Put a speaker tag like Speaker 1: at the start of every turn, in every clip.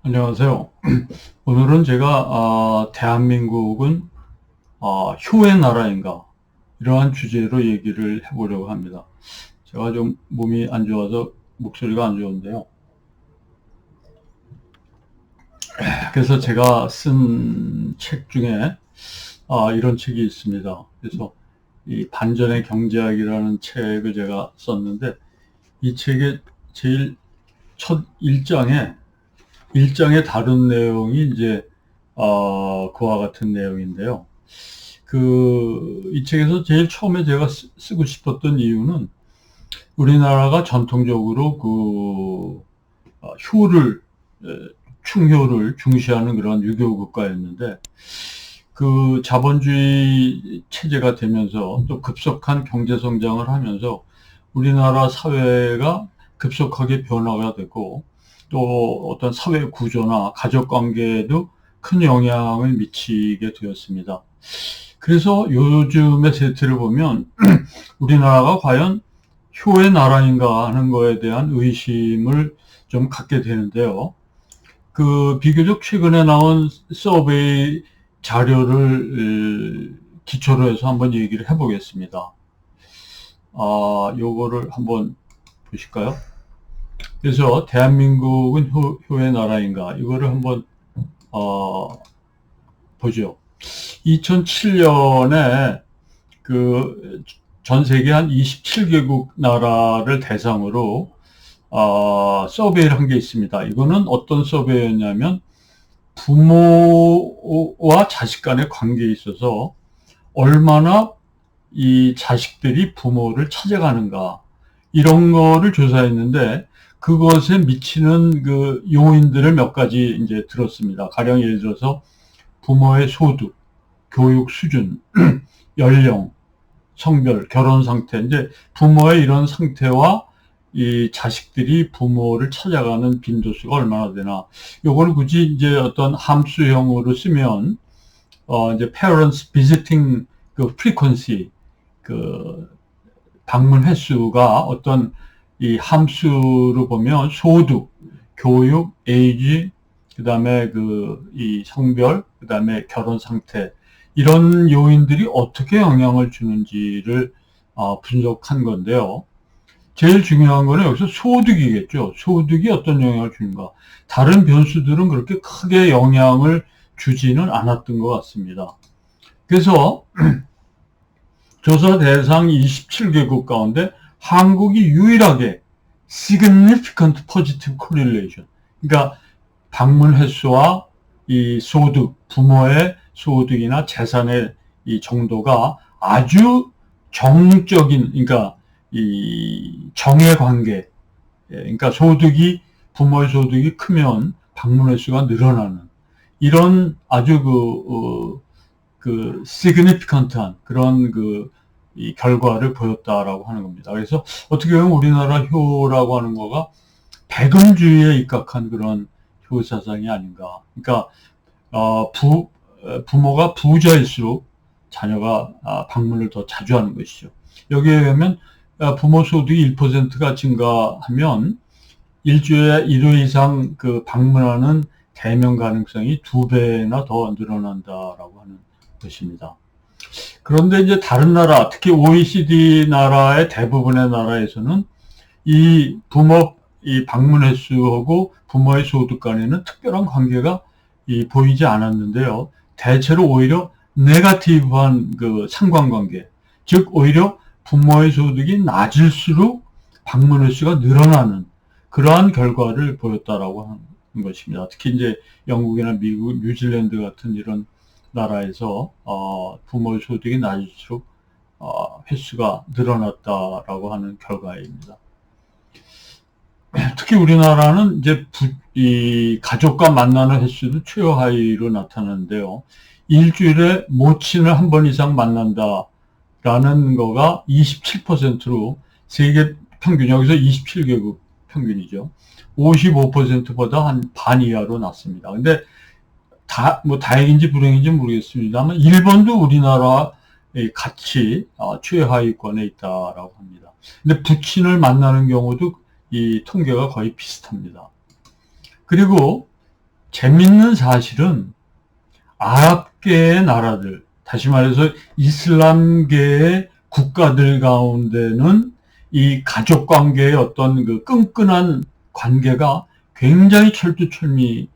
Speaker 1: 안녕하세요. 오늘은 제가 대한민국은 효의 나라인가 이러한 주제로 얘기를 해보려고 합니다. 제가 좀 몸이 안 좋아서 목소리가 안 좋은데요. 그래서 제가 쓴 책 중에 이런 책이 있습니다. 그래서 이 반전의 경제학이라는 책을 제가 썼는데 이 책의 제일 첫 일장에 다룬 내용이 이제 그와 같은 내용인데요. 이 책에서 제일 처음에 제가 쓰고 싶었던 이유는 우리나라가 전통적으로 효를, 에, 충효를 중시하는 그런 유교 국가였는데, 그 자본주의 체제가 되면서 또 급속한 경제 성장을 하면서 우리나라 사회가 급속하게 변화가 되고 또 어떤 사회 구조나 가족 관계에도 큰 영향을 미치게 되었습니다. 그래서 요즘의 세태를 보면 우리나라가 과연 효의 나라인가 하는 거에 대한 의심을 좀 갖게 되는데요. 비교적 최근에 나온 서베이 자료를 기초로 해서 한번 얘기를 해보겠습니다. 요거를 한번 보실까요? 그래서 대한민국은 효의 나라인가? 이거를 한번 어, 보죠. 2007년에 전 세계 한 27개국 나라를 대상으로 서베이를 한 게 있습니다. 이거는 어떤 서베이였냐면 부모와 자식 간의 관계에 있어서 얼마나 이 자식들이 부모를 찾아가는가 이런 거를 조사했는데 그것에 미치는 그 요인들을 몇 가지 이제 들었습니다. 가령 예를 들어서 부모의 소득, 교육 수준, 연령, 성별, 결혼 상태, 이제 부모의 이런 상태와 이 자식들이 부모를 찾아가는 빈도수가 얼마나 되나. 요걸 굳이 이제 어떤 함수형으로 쓰면, 이제 parents visiting 그 frequency, 그 방문 횟수가 어떤 이 함수로 보면 소득, 교육, 에이지, 그다음에 이 성별, 그다음에 결혼 상태 이런 요인들이 어떻게 영향을 주는지를 분석한 건데요. 제일 중요한 거는 여기서 소득이겠죠. 소득이 어떤 영향을 주는가. 다른 변수들은 그렇게 크게 영향을 주지는 않았던 것 같습니다. 그래서 조사 대상 27개국 가운데 한국이 유일하게 significant positive correlation. 그러니까 방문 횟수와 이 소득, 부모의 소득이나 재산의 이 정도가 아주 정적인, 그러니까 이 정의 관계, 그러니까 부모의 소득이 크면 방문 횟수가 늘어나는 이런 아주 significant한 그런 이 결과를 보였다라고 하는 겁니다. 그래서 어떻게 보면 우리나라 효라고 하는 거가 배금주의에 입각한 그런 효 사상이 아닌가. 그러니까 부모가 부자일수록 자녀가 방문을 더 자주 하는 것이죠. 여기에 의하면 부모 소득이 1%가 증가하면 일주일에 1회 이상 방문하는 대면 가능성이 2배나 더 늘어난다라고 하는 것입니다. 그런데 이제 다른 나라, 특히 OECD 나라의 대부분의 나라에서는 이 방문 횟수하고 부모의 소득 간에는 특별한 관계가 보이지 않았는데요. 대체로 오히려 네거티브한 상관관계, 즉 오히려 부모의 소득이 낮을수록 방문 횟수가 늘어나는 그러한 결과를 보였다라고 하는 것입니다. 특히 이제 영국이나 미국, 뉴질랜드 같은 이런 나라에서 부모의 소득이 낮을수록 횟수가 늘어났다라고 하는 결과입니다. 특히 우리나라는 이제 이 가족과 만나는 횟수도 최하위로 나타나는데요. 일주일에 모친을 한 번 이상 만난다라는 거가 27%로 세계 평균, 여기서 27개국 평균이죠. 55%보다 한 반 이하로 났습니다. 근데 다행인지 불행인지 모르겠습니다만 일본도 우리나라 같이 최하위권에 있다라고 합니다. 근데 부친을 만나는 경우도 이 통계가 거의 비슷합니다. 그리고 재밌는 사실은 아랍계의 나라들, 다시 말해서 이슬람계의 국가들 가운데는 이 가족 관계의 어떤 그 끈끈한 관계가 굉장히 철두철미해서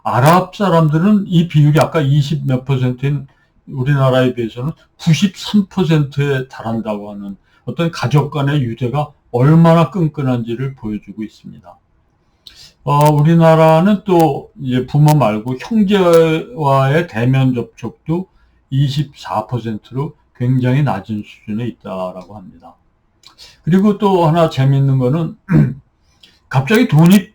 Speaker 1: 아랍 사람들은 이 비율이 아까 20 몇 퍼센트인 우리나라에 비해서는 93%에 달한다고 하는 어떤 가족 간의 유대가 얼마나 끈끈한지를 보여주고 있습니다. 우리나라는 또 이제 부모 말고 형제와의 대면 접촉도 24%로 굉장히 낮은 수준에 있다라고 합니다. 그리고 또 하나 재밌는 거는 갑자기 돈이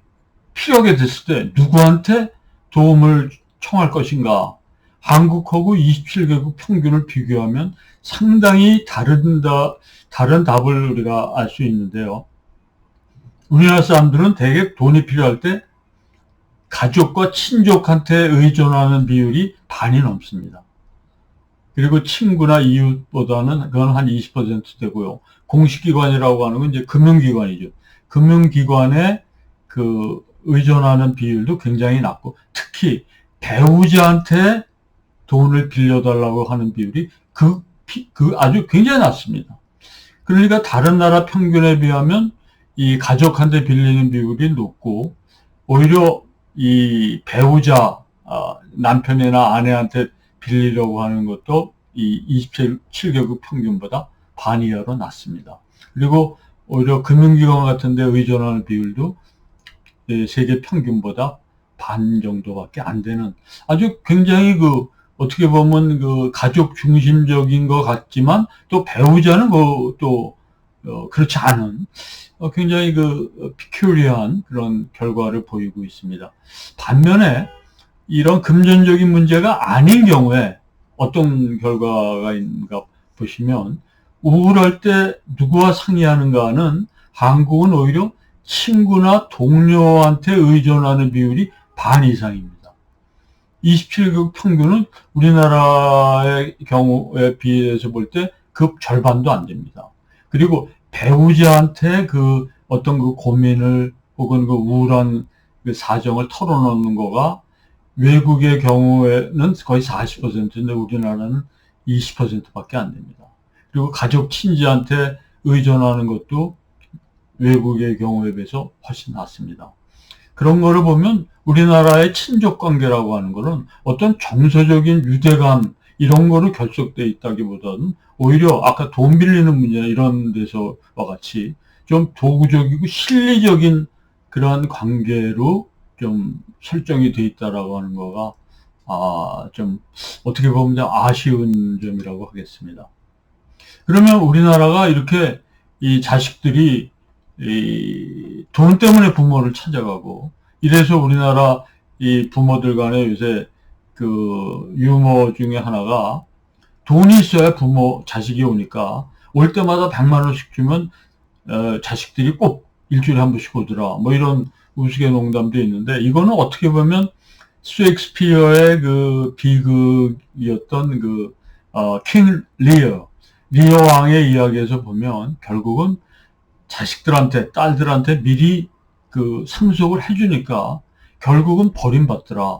Speaker 1: 필요하게 됐을 때 누구한테 도움을 청할 것인가? 한국하고 27개국 평균을 비교하면 상당히 다른 답을 우리가 알 수 있는데요. 우리나라 사람들은 대개 돈이 필요할 때 가족과 친족한테 의존하는 비율이 반이 넘습니다. 그리고 친구나 이웃보다는 그건 한 20% 되고요. 공식기관이라고 하는 건 이제 금융기관이죠. 금융기관에 그 의존하는 비율도 굉장히 낮고, 특히 배우자한테 돈을 빌려달라고 하는 비율이 아주 굉장히 낮습니다. 그러니까 다른 나라 평균에 비하면 이 가족한테 빌리는 비율이 높고, 오히려 이 배우자, 남편이나 아내한테 빌리려고 하는 것도 이 27개국 평균보다 반 이하로 낮습니다. 그리고 오히려 금융기관 같은 데 의존하는 비율도 세계 평균보다 반 정도밖에 안 되는, 아주 굉장히 어떻게 보면 가족 중심적인 것 같지만 또 배우자는 또 그렇지 않은 굉장히 피큐리한 그런 결과를 보이고 있습니다. 반면에 이런 금전적인 문제가 아닌 경우에 어떤 결과가 있는가 보시면, 우울할 때 누구와 상의하는가는 한국은 오히려 친구나 동료한테 의존하는 비율이 반 이상입니다. 27개국 평균은 우리나라의 경우에 비해서 볼 때 그 절반도 안 됩니다. 그리고 배우자한테 어떤 고민을 혹은 우울한 사정을 털어놓는 거가 외국의 경우에는 거의 40%인데 우리나라는 20%밖에 안 됩니다. 그리고 가족 친지한테 의존하는 것도 외국의 경우에 비해서 훨씬 낮습니다. 그런 거를 보면 우리나라의 친족 관계라고 하는 거는 어떤 정서적인 유대감 이런 거로 결속되어 있다기보다는 오히려 아까 돈 빌리는 문제나 이런 데서와 같이 좀 도구적이고 실리적인 그러한 관계로 좀 설정이 되어 있다라고 하는 거가 좀 어떻게 보면 좀 아쉬운 점이라고 하겠습니다. 그러면 우리나라가 이렇게 이 자식들이 이 돈 때문에 부모를 찾아가고, 이래서 우리나라 이 부모들 간에 요새 유머 중에 하나가, 돈이 있어야 자식이 오니까 올 때마다 100만 원씩 주면 자식들이 꼭 일주일에 한 번씩 오더라, 뭐 이런 우스갯농담도 있는데, 이거는 어떻게 보면 셰익스피어의 비극이었던 킹 리어 왕의 이야기에서 보면 결국은 자식들한테, 딸들한테 미리 상속을 해주니까 결국은 버림받더라.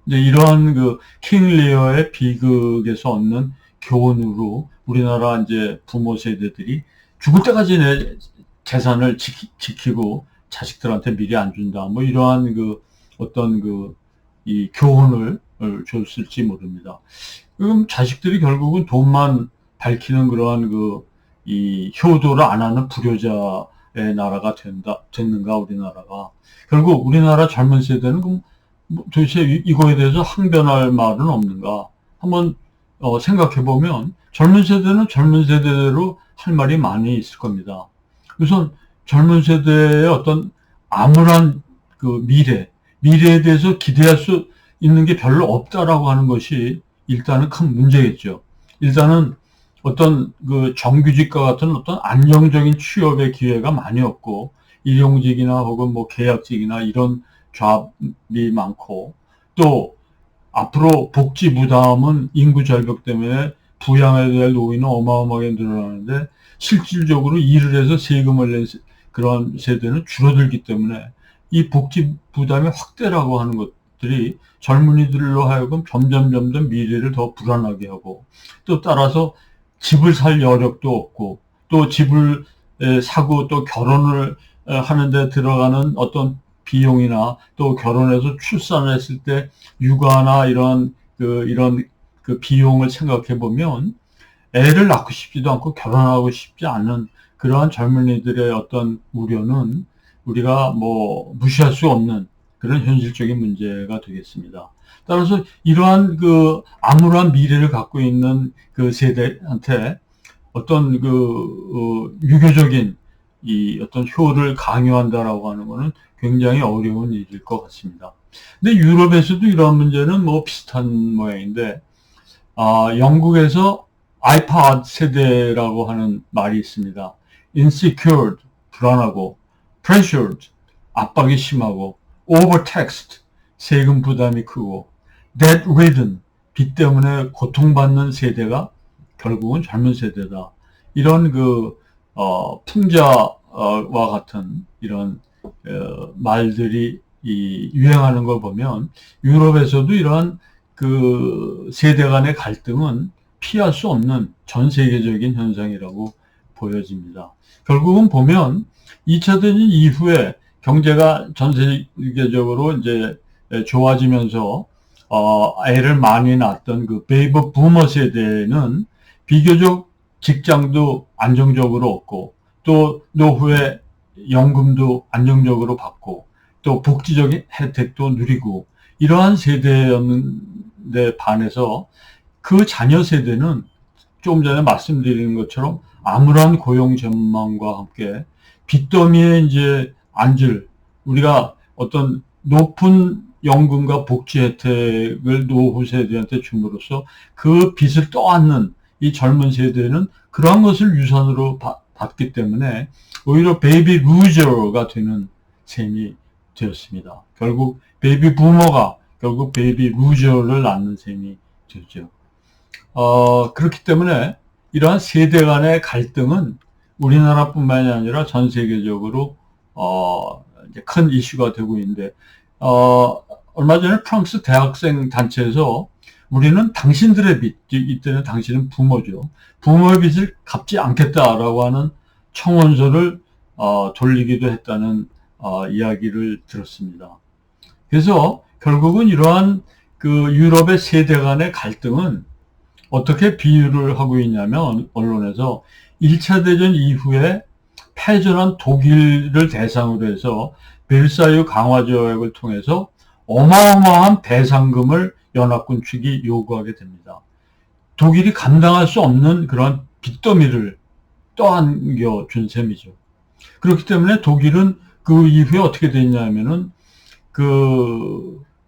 Speaker 1: 이제 이런 킹 리어의 비극에서 얻는 교훈으로 우리나라 이제 부모 세대들이 죽을 때까지 내 재산을 지키고 자식들한테 미리 안 준다, 뭐 이러한 어떤 이 교훈을 줬을지 모릅니다. 그럼 자식들이 결국은 돈만 밝히는 그러한 이 효도를 안 하는 불효자의 나라가 됐는가, 우리나라가. 결국 우리나라 젊은 세대는 도대체 이거에 대해서 항변할 말은 없는가? 한번 생각해 보면 젊은 세대는 젊은 세대대로 할 말이 많이 있을 겁니다. 우선 젊은 세대의 어떤 암울한 미래에 대해서 기대할 수 있는 게 별로 없다라고 하는 것이 일단은 큰 문제겠죠. 일단은 어떤 정규직과 같은 어떤 안정적인 취업의 기회가 많이 없고, 일용직이나 혹은 계약직이나 이런 잡이 많고, 또 앞으로 복지 부담은 인구 절벽 때문에 부양해야 될 노인은 어마어마하게 늘어나는데, 실질적으로 일을 해서 세금을 낸 그런 세대는 줄어들기 때문에 이 복지 부담의 확대라고 하는 것들이 젊은이들로 하여금 점점 미래를 더 불안하게 하고, 또 따라서 집을 살 여력도 없고, 또 집을 사고 또 결혼을 하는데 들어가는 어떤 비용이나 또 결혼해서 출산을 했을 때 육아나 이런 그 비용을 생각해 보면 애를 낳고 싶지도 않고 결혼하고 싶지 않은 그러한 젊은이들의 어떤 우려는 우리가 뭐 무시할 수 없는 그런 현실적인 문제가 되겠습니다. 따라서 이러한 그 암울한 미래를 갖고 있는 그 세대한테 어떤 유교적인 이 어떤 효를 강요한다라고 하는 것은 굉장히 어려운 일일 것 같습니다. 근데 유럽에서도 이런 문제는 뭐 비슷한 모양인데, 영국에서 아이팟 세대라고 하는 말이 있습니다. insecured, 불안하고, pressured, 압박이 심하고, overtaxed, 세금 부담이 크고, debt-ridden, 빚 때문에 고통받는 세대가 결국은 젊은 세대다. 이런 풍자와 같은 이런 말들이 유행하는 걸 보면 유럽에서도 이러한 그 세대 간의 갈등은 피할 수 없는 전 세계적인 현상이라고 보여집니다. 결국은 보면 2차 대전 이후에 경제가 전 세계적으로 이제 좋아지면서 애를 많이 낳았던 그 베이비 부머 세대는 비교적 직장도 안정적으로 얻고 또 노후에 연금도 안정적으로 받고 또 복지적인 혜택도 누리고 이러한 세대였는데 반해서 그 자녀 세대는 조금 전에 말씀드린 것처럼 암울한 고용 전망과 함께 빚더미에 이제 앉을 우리가 어떤 높은 연금과 복지 혜택을 노후 세대한테 줌으로써 그 빚을 떠안는 이 젊은 세대는 그러한 것을 유산으로 받기 때문에 오히려 베이비 루저가 되는 셈이 되었습니다. 결국 베이비 부머가 결국 베이비 루저를 낳는 셈이 되죠. 그렇기 때문에 이러한 세대 간의 갈등은 우리나라뿐만이 아니라 전 세계적으로 이제 큰 이슈가 되고 있는데 얼마 전에 프랑스 대학생 단체에서 우리는 당신들의 빚, 이때는 당신은 부모죠. 부모의 빚을 갚지 않겠다라고 하는 청원서를 돌리기도 했다는 이야기를 들었습니다. 그래서 결국은 이러한 그 유럽의 세대 간의 갈등은 어떻게 비유를 하고 있냐면 언론에서 1차 대전 이후에 패전한 독일을 대상으로 해서 벨사유 강화 조약을 통해서 어마어마한 배상금을 연합군 측이 요구하게 됩니다. 독일이 감당할 수 없는 그런 빚더미를 떠안겨 준 셈이죠. 그렇기 때문에 독일은 그 이후에 어떻게 됐냐면은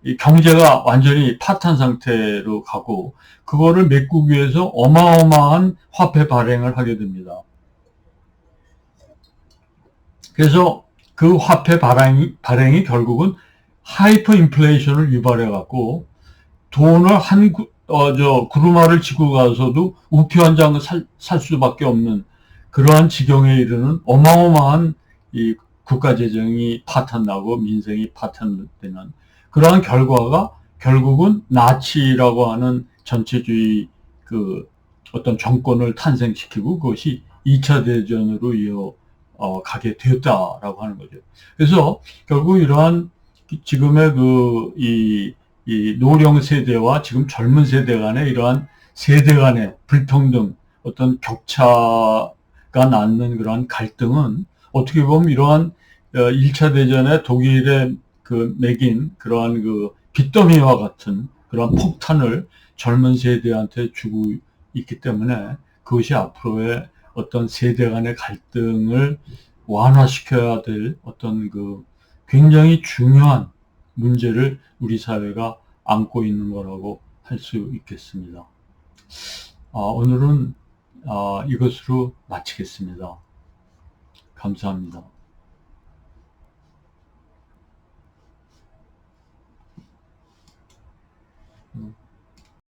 Speaker 1: 이 경제가 완전히 파탄 상태로 가고 그거를 메꾸기 위해서 어마어마한 화폐 발행을 하게 됩니다. 그래서 그 화폐 발행이 결국은 하이퍼 인플레이션을 유발해 갖고 돈을 구루마를 지고 가서도 우표 한 장 살 수밖에 없는 그러한 지경에 이르는 어마어마한 이 국가 재정이 파탄나고 민생이 파탄되는 그러한 결과가 결국은 나치라고 하는 전체주의 어떤 정권을 탄생시키고 그것이 2차 대전으로 가게 되었다라고 하는 거죠. 그래서 결국 이러한 지금의 이 노령 세대와 지금 젊은 세대 간의 이러한 세대 간의 불평등, 어떤 격차가 낳는 그러한 갈등은 어떻게 보면 이러한 1차 대전에 독일에 매긴 그러한 빚더미와 같은 그러한 폭탄을 젊은 세대한테 주고 있기 때문에 그것이 앞으로의 어떤 세대 간의 갈등을 완화시켜야 될 어떤 굉장히 중요한 문제를 우리 사회가 안고 있는 거라고 할 수 있겠습니다. 오늘은 이것으로 마치겠습니다. 감사합니다.